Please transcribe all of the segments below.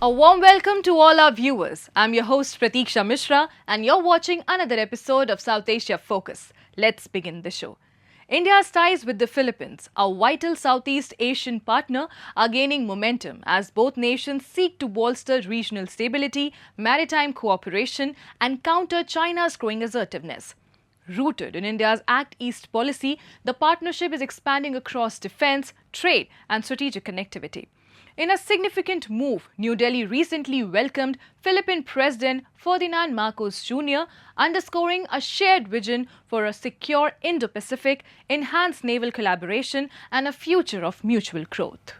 A warm welcome to all our viewers. I'm your host Pratiksha Mishra and you're watching another episode of South Asia Focus. Let's begin the show. India's ties with the Philippines, a vital Southeast Asian partner, are gaining momentum as both nations seek to bolster regional stability, maritime cooperation and counter China's growing assertiveness. Rooted in India's Act East policy, the partnership is expanding across defense, trade and strategic connectivity. In a significant move, New Delhi recently welcomed Philippine President Ferdinand Marcos Jr., underscoring a shared vision for a secure Indo-Pacific, enhanced naval collaboration and a future of mutual growth.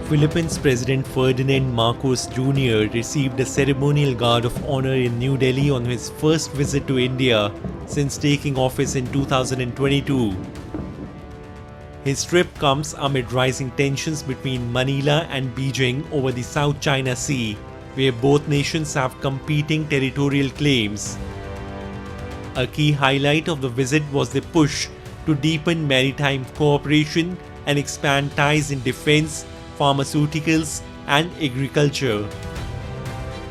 Philippines President Ferdinand Marcos Jr. received a ceremonial guard of honor in New Delhi on his first visit to India since taking office in 2022. His trip comes amid rising tensions between Manila and Beijing over the South China Sea, where both nations have competing territorial claims. A key highlight of the visit was the push to deepen maritime cooperation and expand ties in defense, pharmaceuticals, and agriculture.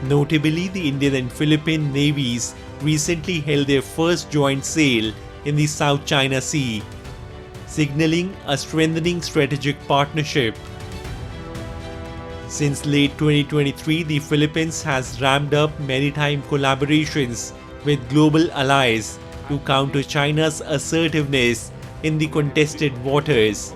Notably, the Indian and Philippine navies recently held their first joint sail in the South China Sea, signaling a strengthening strategic partnership. Since late 2023, the Philippines has ramped up maritime collaborations with global allies to counter China's assertiveness in the contested waters.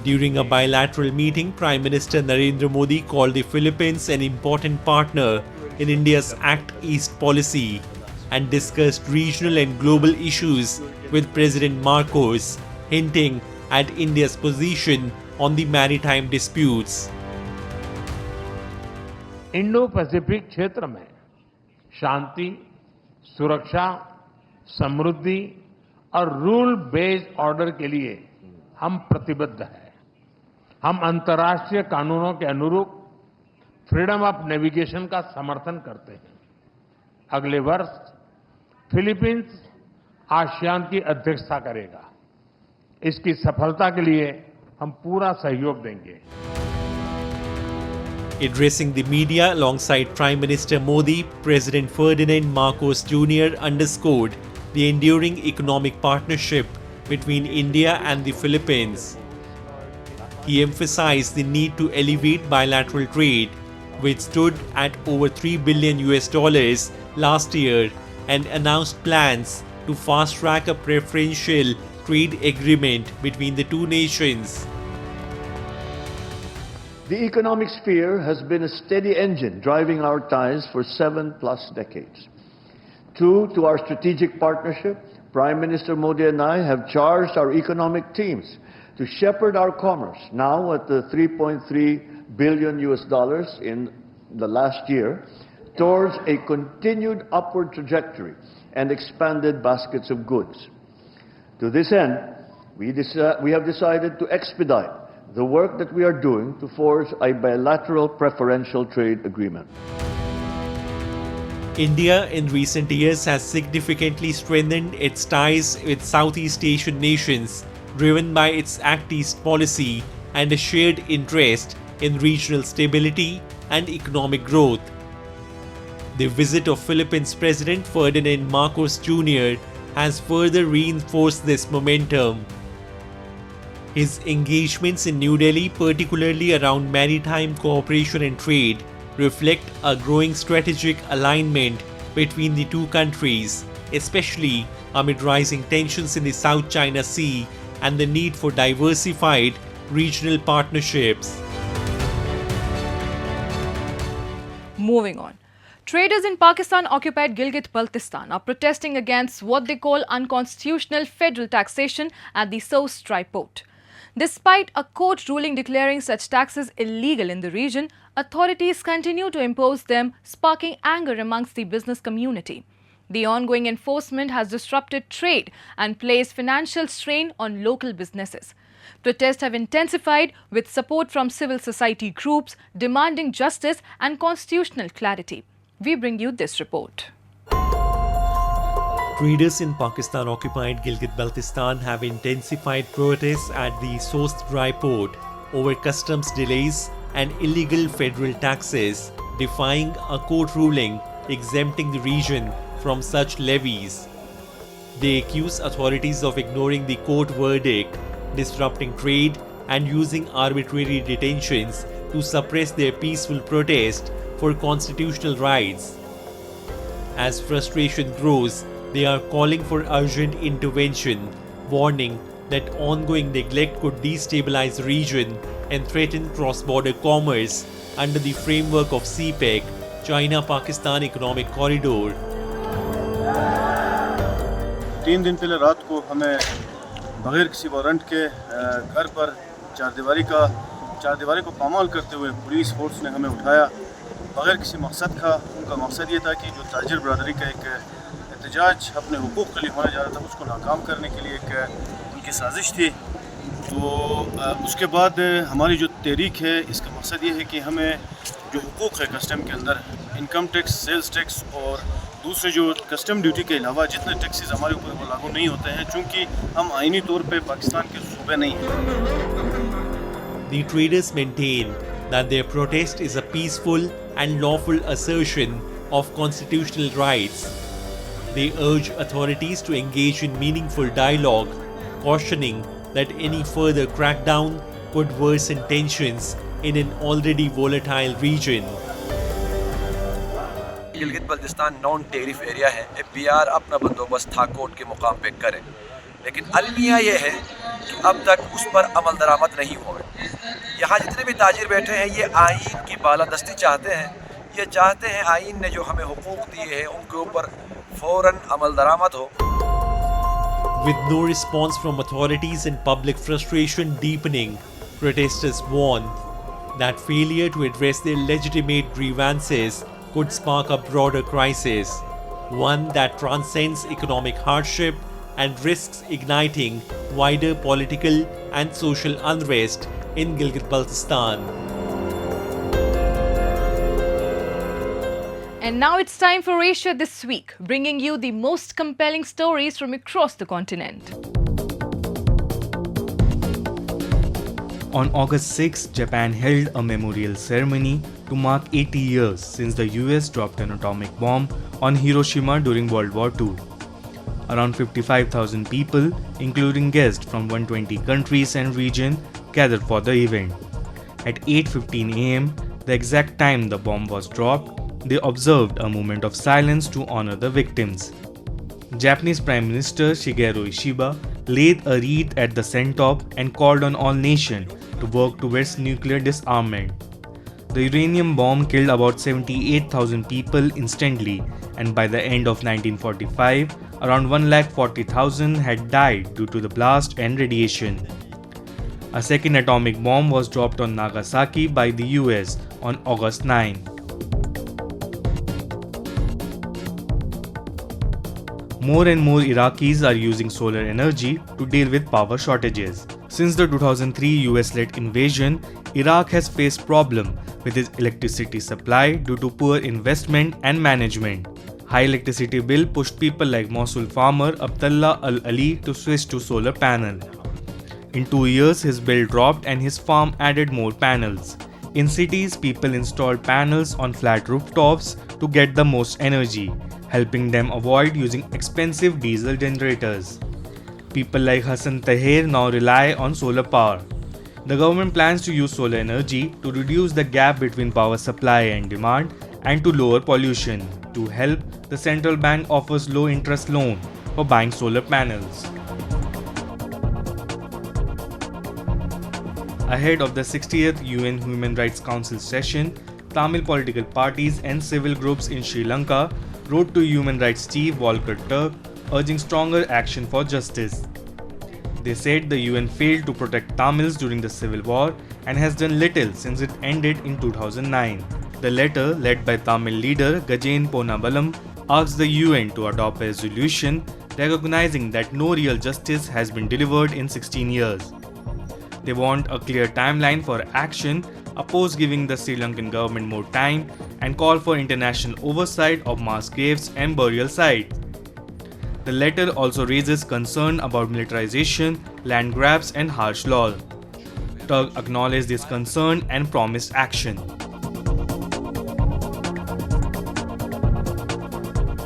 During a bilateral meeting, Prime Minister Narendra Modi called the Philippines an important partner in India's Act East policy and discussed regional and global issues with President Marcos, hinting at India's position on the maritime disputes. Indo Pacific क्षेत्र में शांति, सुरक्षा, समृद्धि और rule based order के लिए हम प्रतिबद्ध हैं। हम अंतर्राष्ट्रीय कानूनों के अनुरूप फ्रीडम ऑफ नेविगेशन का समर्थन करते हैं। अगले वर्ष फिलीपींस आसियान की अध्यक्षता करेगा। इसकी सफलता के लिए हम पूरा सहयोग देंगे। Addressing the media alongside Prime Minister Modi, President Ferdinand Marcos Jr. underscored the enduring economic partnership between India and the Philippines. He emphasized the need to elevate bilateral trade, which stood at over $3 billion last year, and announced plans to fast-track a preferential trade agreement between the two nations. The economic sphere has been a steady engine driving our ties for 7+ decades. True to our strategic partnership, Prime Minister Modi and I have charged our economic teams to shepherd our commerce, now at the $3.3 billion in the last year, towards a continued upward trajectory and expanded baskets of goods. To this end, we have decided to expedite the work that we are doing to forge a bilateral preferential trade agreement. India in recent years has significantly strengthened its ties with Southeast Asian nations, driven by its Act East policy and a shared interest in regional stability and economic growth. The visit of Philippines President Ferdinand Marcos Jr. has further reinforced this momentum. His engagements in New Delhi, particularly around maritime cooperation and trade, reflect a growing strategic alignment between the two countries, especially amid rising tensions in the South China Sea and the need for diversified regional partnerships. Moving on. Traders in Pakistan-occupied Gilgit-Baltistan are protesting against what they call unconstitutional federal taxation at the Sost dry port. Despite a court ruling declaring such taxes illegal in the region, authorities continue to impose them, sparking anger amongst the business community. The ongoing enforcement has disrupted trade and placed financial strain on local businesses. Protests have intensified with support from civil society groups demanding justice and constitutional clarity. We bring you this report. Traders in Pakistan-occupied Gilgit-Baltistan have intensified protests at the Sost dry port over customs delays and illegal federal taxes, defying a court ruling exempting the region from such levies. They accuse authorities of ignoring the court verdict, disrupting trade, and using arbitrary detentions to suppress their peaceful protest for constitutional rights. As frustration grows, they are calling for urgent intervention, warning that ongoing neglect could destabilize the region and threaten cross-border commerce under the framework of CPEC, China-Pakistan Economic Corridor. 3 दिन पहले रात को हमें बगैर किसी warrant के घर पर चारदीवारी को पामाल करते हुए पुलिस फोर्स ने हमें उठाया बगैर किसी मकसद का। उनका मकसद ये था कि जो ताजिर बरदरी का एक एहतजाज अपने हुकूक़ के लिए होने जा रहा था उसको नाकाम करने के लिए एक उनकी साजिश थी। तो उसके बाद हमारी जो तहरीक है इसका मकसद ये है कि हमें जो हुकूक़ है कस्टम के अंदर, इनकम टैक्स, सेल्स टैक्स और दूसरे जो कस्टम ड्यूटी के अलावा जितने टैक्सेस हमारे ऊपर वो लागू नहीं होते हैं, चूँकि हम आईनी तौर पे पाकिस्तान के सूबे नहीं हैं। The traders maintain that their protest is a peaceful and lawful assertion of constitutional rights. They urge authorities to engage in meaningful dialogue, cautioning that any further crackdown could worsen tensions in an already volatile region. Gilgit Baltistan non tariff area है। FBR अपना बंदोबस्त थाकोट के मुकाम पे करे, लेकिन अलमिया ये है कि अब तक उस पर अमल दरामद नहीं हुआ है। यहाँ जितने भी ताजिर बैठे हैं ये आइन की बालादस्ती चाहते हैं, ये चाहते हैं आइन ने जो हमें हुकूक दिए हैं उनके ऊपर फौरन अमल दरामद हो। With no response from authorities and public frustration deepening, protesters warn that failure to address their legitimate grievances could spark a broader crisis, one that transcends economic hardship and risks igniting wider political and social unrest in Gilgit-Baltistan. And now it's time for Asia This Week, bringing you the most compelling stories from across the continent. On August 6, Japan held a memorial ceremony to mark 80 years since the US dropped an atomic bomb on Hiroshima during World War II. Around 55,000 people, including guests from 120 countries and regions, gathered for the event. At 8:15 am, the exact time the bomb was dropped, they observed a moment of silence to honor the victims. Japanese Prime Minister Shigeru Ishiba laid a wreath at the send-off and called on all nations to work towards nuclear disarmament. The uranium bomb killed about 78,000 people instantly, and by the end of 1945, around 140,000 had died due to the blast and radiation. A second atomic bomb was dropped on Nagasaki by the US on August 9. More and more Iraqis are using solar energy to deal with power shortages. Since the 2003 US-led invasion, Iraq has faced problems with its electricity supply due to poor investment and management. High electricity bill pushed people like Mosul farmer Abdullah Al-Ali to switch to solar panel. In 2 years, his bill dropped and his farm added more panels. In cities, people installed panels on flat rooftops to get the most energy, helping them avoid using expensive diesel generators. People like Hassan Tahir now rely on solar power. The government plans to use solar energy to reduce the gap between power supply and demand and to lower pollution. To help, the central bank offers low interest loan for buying solar panels. Ahead of the 60th UN Human Rights Council session, Tamil political parties and civil groups in Sri Lanka wrote to Human Rights Chief Volker Turk urging stronger action for justice. They said the UN failed to protect Tamils during the civil war and has done little since it ended in 2009. The letter, led by Tamil leader Gajen Ponnabalam, asked the UN to adopt a resolution recognizing that no real justice has been delivered in 16 years. They want a clear timeline for action, oppose giving the Sri Lankan government more time, and call for international oversight of mass graves and burial sites. The letter also raises concern about militarization, land grabs, and harsh law. to acknowledge this concern and promised action.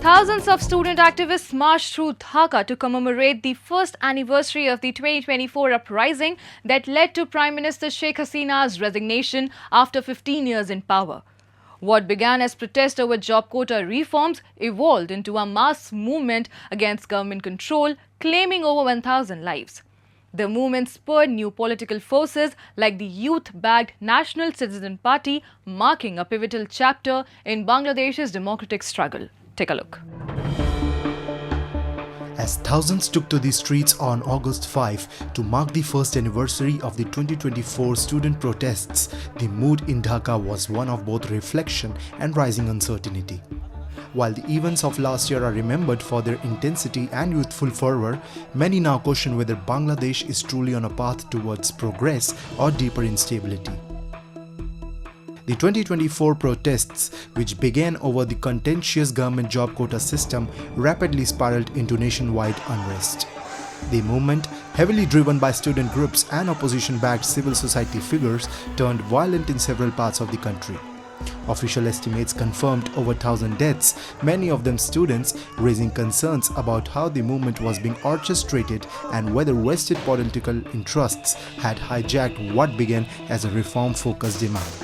Thousands of student activists marched through Dhaka to commemorate the first anniversary of the 2024 uprising that led to Prime Minister Sheikh Hasina's resignation after 15 years in power. What began as protest over job quota reforms evolved into a mass movement against government control, claiming over 1,000 lives. The movement spurred new political forces like the youth-backed National Citizen Party, marking a pivotal chapter in Bangladesh's democratic struggle. Take a look. As thousands took to the streets on August 5 to mark the first anniversary of the 2024 student protests, the mood in Dhaka was one of both reflection and rising uncertainty. While the events of last year are remembered for their intensity and youthful fervor, many now question whether Bangladesh is truly on a path towards progress or deeper instability. The 2024 protests, which began over the contentious government job quota system, rapidly spiraled into nationwide unrest. The movement, heavily driven by student groups and opposition-backed civil society figures, turned violent in several parts of the country. Official estimates confirmed over 1,000 deaths, many of them students, raising concerns about how the movement was being orchestrated and whether vested political interests had hijacked what began as a reform-focused demand.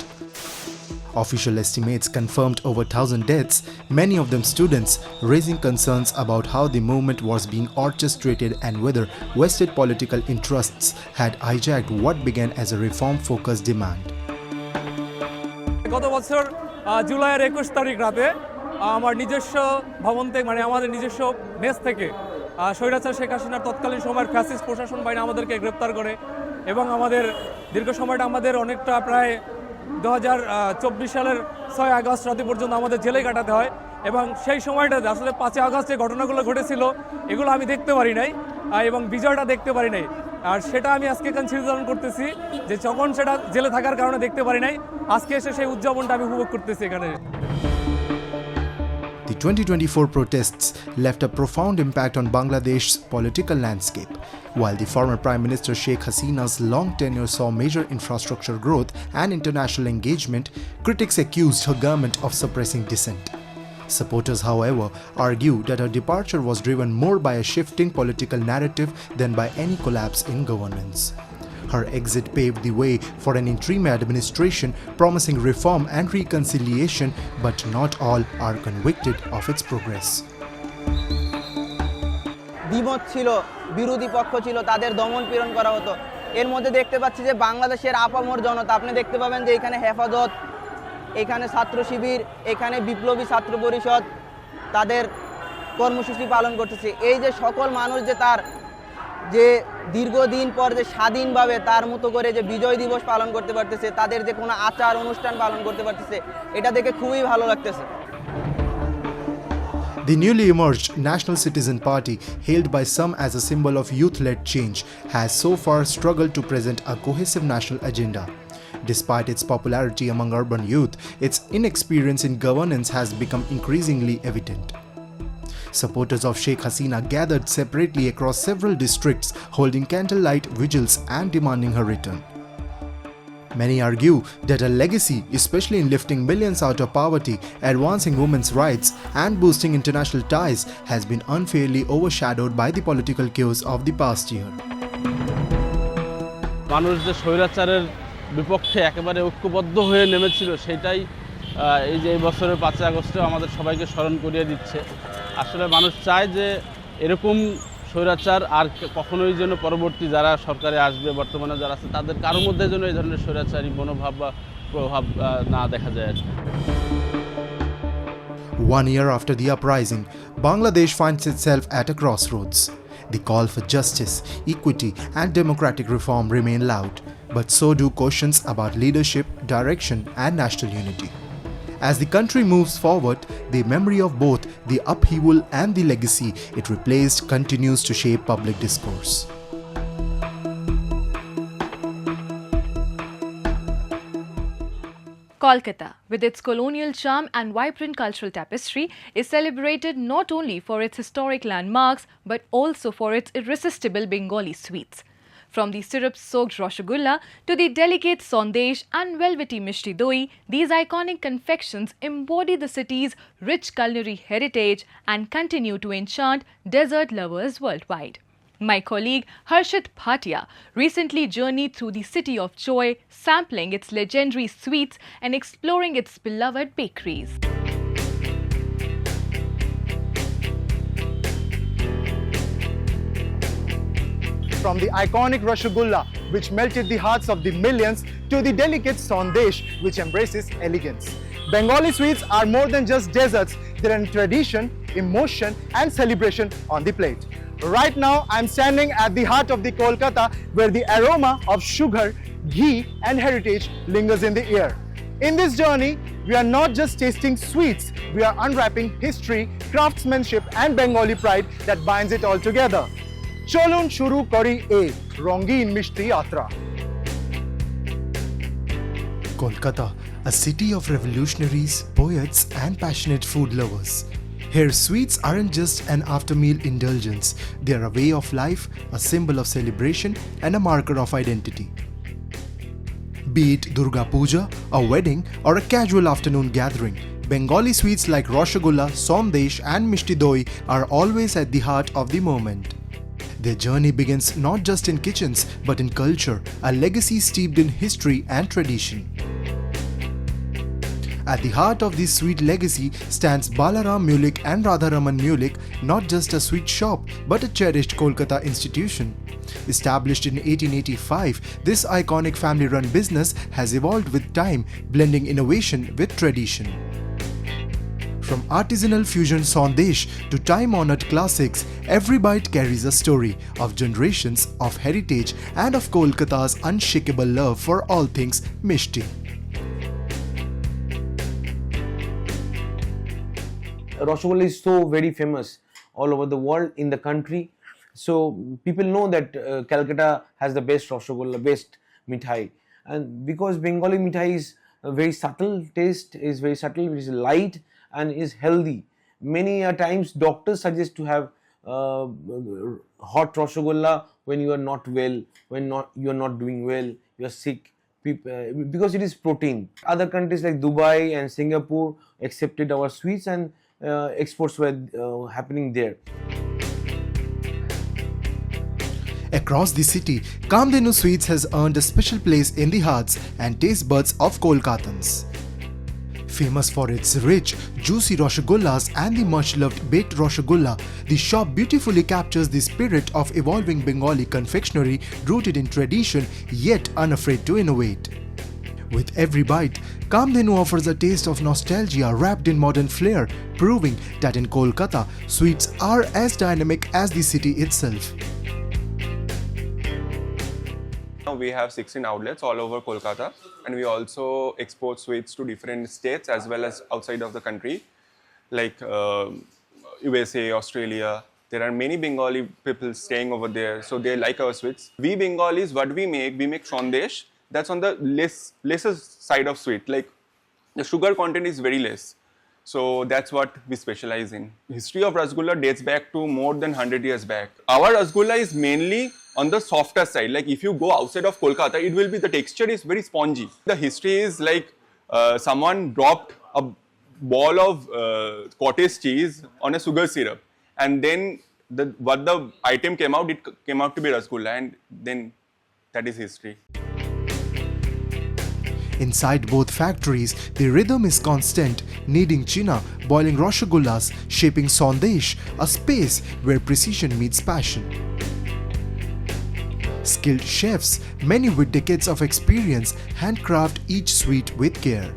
Official estimates confirmed over 1,000 deaths, many of them students, raising concerns about how the movement was being orchestrated and whether vested political interests had hijacked what began as a reform-focused demand. গত বছর জুলাইয়ের 21 তারিখ রাতে আমার নিজস্ব ভবন থেকে মানে আমাদের নিজস্ব মেস থেকে স্বৈরাচার শেখ হাসিনার তৎকালীন সময়ের ফ্যাসিস্ট প্রশাসন বাহিনী আমাদেরকে গ্রেপ্তার করে এবং আমাদের দীর্ঘ সময়টা আমাদের অনেকটা প্রায় 2024 সালের 6 আগস্ট রাতে পর্যন্ত আমাদের জেলে কাটাতে হয় এবং সেই সময়টাতে আসলে 5 আগস্ট যে ঘটনাগুলো ঘটেছিল এগুলো আমি দেখতে পারি নাই এবং বিজয়টা দেখতে পারি নাই আর সেটা আমি আজকে এখানে স্মরণ করতেছি যে যখন সেটা জেলে থাকার কারণে দেখতে পারি নাই আজকে এসে সেই উদযাপনটা আমি উপভোগ করতেছি এখানে The 2024 protests left a profound impact on Bangladesh's political landscape. While the former Prime Minister Sheikh Hasina's long tenure saw major infrastructure growth and international engagement, critics accused her government of suppressing dissent. Supporters, however, argue that her departure was driven more by a shifting political narrative than by any collapse in governance. Her exit paved the way for an interim administration promising reform and reconciliation, but not all are convicted of its progress. দ্বিমত ছিল, বিরোধী পক্ষ ছিল, তাদের দমন পীড়ন করা হতো। এর মধ্যে দেখতে পাচ্ছি যে বাংলাদেশের আপামর জনতা, আপনি দেখতে পাবেন যে এখানে হেফাজত, এখানে ছাত্র শিবির, এখানে বিপ্লবী ছাত্র পরিষদ তাদের কর্মসূচি পালন করতেছে। এই যে সকল মানুষ যে তার যে দীর্ঘদিন পর যে স্বাধীনভাবে তার মতো করে যে বিজয় দিবস পালন করতে পারতেছে, তাদের যে কোনো আচার অনুষ্ঠান পালন করতে পারতেছে, এটা দেখে খুবই ভালো লাগতেছে। The newly emerged National Citizen Party, hailed by some as a symbol of youth-led change, has so far struggled to present a cohesive national agenda. Despite its popularity among urban youth, its inexperience in governance has become increasingly evident. Supporters of Sheikh Hasina gathered separately across several districts, holding candlelight vigils and demanding her return. Many argue that her legacy, especially in lifting millions out of poverty, advancing women's rights, and boosting international ties, has been unfairly overshadowed by the political chaos of the past year. মানুষ যে স্বৈরাচারের বিপক্ষে একেবারে ঐক্যবদ্ধ হয়ে নেমেছিল সেটাই এই যে এই বছরের 5 আগস্টে আমাদের সবাইকে স্মরণ করিয়ে দিচ্ছে। আসলে মানুষ চায় যে এরকম স্বৈরাচার আর কখনোই যেন পরবর্তী যারা সরকারে আসবে, বর্তমানে যারা আছে তাদের কারোর মধ্যে যেন এই ধরনের স্বৈরাচারী মনোভাব বা প্রভাব না দেখা যায়। 1 year after the uprising, Bangladesh finds itself at a crossroads. The call for justice, equity, and democratic reform remain loud, but so do questions about leadership, direction, and national unity. As the country moves forward, the memory of both the upheaval and the legacy it replaced continues to shape public discourse. Kolkata, with its colonial charm and vibrant cultural tapestry, is celebrated not only for its historic landmarks but also for its irresistible Bengali sweets. From the syrup-soaked Rasgulla to the delicate Sandesh and velvety Mishti Doi, these iconic confections embody the city's rich culinary heritage and continue to enchant dessert lovers worldwide. My colleague Harshit Bhatia recently journeyed through the city of joy, sampling its legendary sweets and exploring its beloved bakeries. From the iconic Rasgulla, which melted the hearts of the millions, to the delicate Sandesh, which embraces elegance. Bengali sweets are more than just desserts, they're a tradition, emotion and celebration on the plate. Right now, I'm standing at the heart of the Kolkata, where the aroma of sugar, ghee and heritage lingers in the air. In this journey, we are not just tasting sweets, we are unwrapping history, craftsmanship and Bengali pride that binds it all together. Cholun shuru kori e Rongin Mishti Yatra. Kolkata, a city of revolutionaries, poets and passionate food lovers. Here, sweets aren't just an after-meal indulgence. They are a way of life, a symbol of celebration and a marker of identity. Be it Durga Puja, a wedding or a casual afternoon gathering, Bengali sweets like Rasgulla, Sandesh and Mishti Doi are always at the heart of the moment. Their journey begins not just in kitchens but in culture, a legacy steeped in history and tradition. At the heart of this sweet legacy stands Balaram Mullik and Radharaman Mullik, not just a sweet shop but a cherished Kolkata institution. Established in 1885, this iconic family-run business has evolved with time, blending innovation with tradition. From artisanal fusion Sandesh to time-honored classics, every bite carries a story of generations of heritage and of Kolkata's unshakable love for all things Mishti. Rasgulla is so very famous all over the world, in the country. So people know that Calcutta has the best Rasgulla, best mithai. And because Bengali mithai is a very subtle taste, is very subtle, it is light and is healthy. Many times doctors suggest to have hot Rasgulla when you are not well, when you are not doing well, you are sick, because it is protein. Other countries like Dubai and Singapore accepted our sweets and exports were happening there. Across the city, Kamdhenu Sweets has earned a special place in the hearts and taste buds of Kolkatans. Famous for its rich, juicy Rasgullas and the much-loved baked Rasgulla, the shop beautifully captures the spirit of evolving Bengali confectionery rooted in tradition yet unafraid to innovate. With every bite, Kamdhenu offers a taste of nostalgia wrapped in modern flair, proving that in Kolkata, sweets are as dynamic as the city itself. Now we have 16 outlets all over Kolkata, and we also export sweets to different states as well as outside of the country, like USA, Australia. There are many Bengali people staying over there, so they like our sweets. We Bengalis, what we make Sandesh. That's on the lesser side of sweet, like the sugar content is very less. So that's what we specialize in. History of Rasgulla dates back to more than 100 years back. Our Rasgulla is mainly on the softer side. Like if you go outside of Kolkata, it will be, the texture is very spongy. The history is like someone dropped a ball of cottage cheese on a sugar syrup, and then what the item came out, it came out to be Rasgulla, and then that is history. Inside both factories, the rhythm is constant, kneading china, boiling Rasgullas, shaping Sandesh, a space where precision meets passion. Skilled chefs, many with decades of experience, handcraft each sweet with care.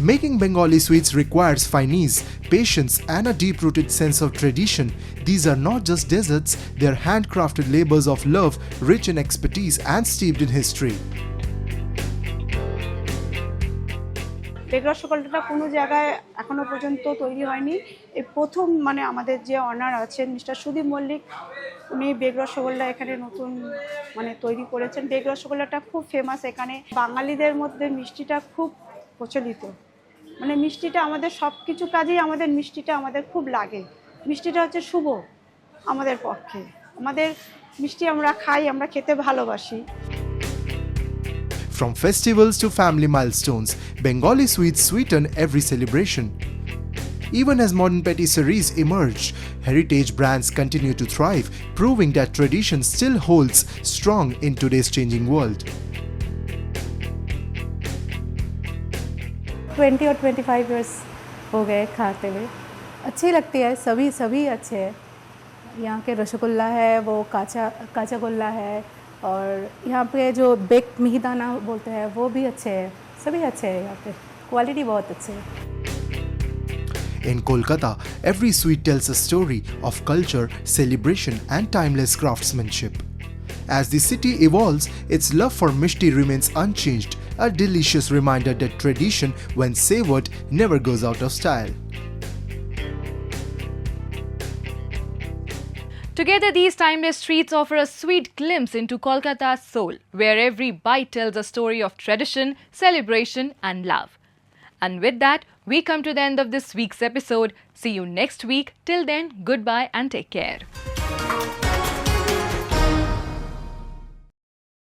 Making Bengali sweets requires finesse, patience and a deep-rooted sense of tradition. These are not just desserts, they are handcrafted labors of love, rich in expertise and steeped in history. Bake রসগোল্লাটা কোনো জায়গায় এখনো পর্যন্ত তৈরি হয়নি। এই প্রথম মানে আমাদের যে অনার আছেন মিস্টার সুদীপ মল্লিক, উনি বেক রসগোল্লা এখানে নতুন মানে তৈরি করেছেন। বেক রসগোল্লাটা খুব ফেমাস এখানে। বাঙালিদের মধ্যে মিষ্টিটা খুব প্রচলিত, মানে মিষ্টিটা আমাদের সব কিছু কাজেই আমাদের মিষ্টিটা আমাদের খুব লাগে। মিষ্টিটা হচ্ছে শুভ আমাদের পক্ষে। আমাদের মিষ্টি আমরা খাই, আমরা খেতে ভালোবাসি। From festivals to family milestones, Bengali sweets sweeten every celebration. Even as modern patisseries emerge, heritage brands continue to thrive, proving that tradition still holds strong in today's changing world. 20 और 25 इयर्स हो गए खाते हुए। अच्छी लगती है, सभी अच्छे हैं। यहाँ के रसगुल्ला है, वो काचा गोल्ला है, और यहाँ पे जो बेक्ड मिहिदाना बोलते हैं वो भी अच्छे हैं। सभी अच्छे हैं, यहाँ पे क्वालिटी बहुत अच्छी है। In Kolkata, every sweet tells a story of culture, celebration and timeless craftsmanship. As the city evolves, its love for Mishti remains unchanged, a delicious reminder that tradition, when savored, never goes out of style. Together, these timeless treats offer a sweet glimpse into Kolkata's soul, where every bite tells a story of tradition, celebration and love. And with that, we come to the end of this week's episode. See you next week. Till then, goodbye and take care.